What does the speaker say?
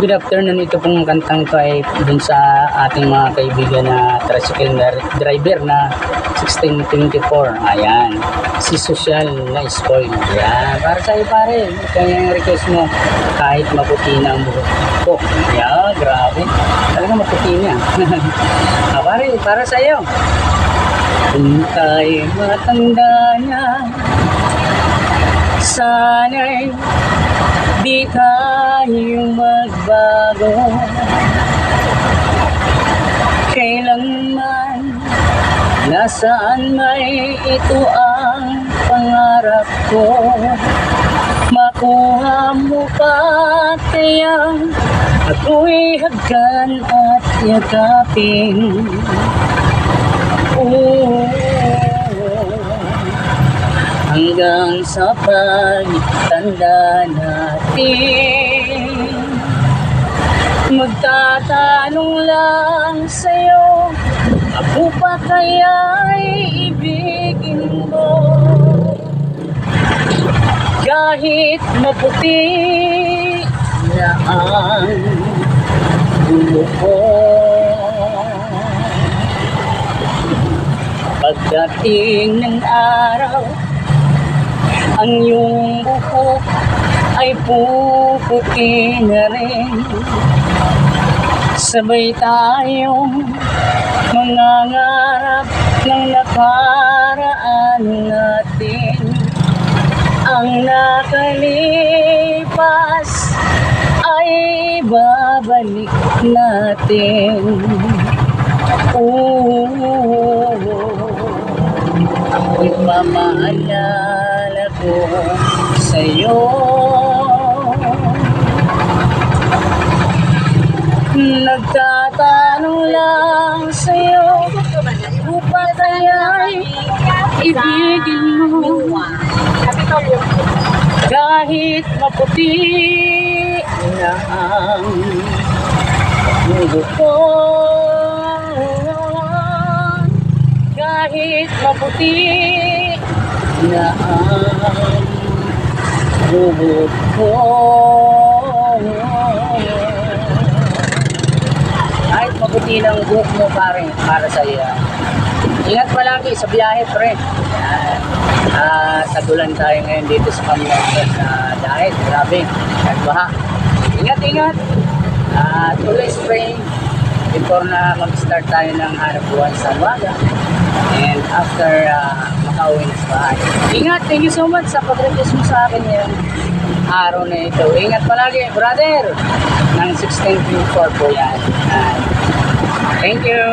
Good afternoon, ito pong kantang to ay dun sa ating mga kaibigan na tricycle driver na 1624. Ayan, si Social na spoil. Ayan, para sa iyo pare, ito yung request mo kahit maputi na ang buhok ko. Ayan, grabe. Talaga maputi niya. Pare, para sa iyo. Kung tayo matanda na, sana'y di tayo magbago. Kailanman, nasaan may ito ang pangarap ko. Makuha mo pa kaya ako'y hagkan at yakapin. Hanggang sa pagtanda natin, magtatanong lang sa'yo, ako pa kaya'y ibigin mo? Kahit maputi na ang ulo ko, pagdating ng araw, ang iyong buhok ay puputi na rin. Sabay tayong mangangarap ng nakaraan natin. Ang nakalipas ay babalik natin. Ipamaalala ko sa'yo, nagtatanong lang sa'yo, upang kaya'y ibigin mo? Kahit maputi na ang buhok ko, kahit maputi na ang buhok ko, kahit maputi na ang buhok mo pare, para sa iyo. Ingat palagi sa biyahe pre. Tagulan tayo ngayon dito sa Pamilya dahil grabe nagbaha. Ingat tuloy spray before na mag-start tayo ng hanap buhay sa umaga and after makauwi na sa bahay. Ingat, thank you so much sa pag-request mo sa akin yung araw na ito. Ingat palagi brother ng 1624 po yan. Thank you.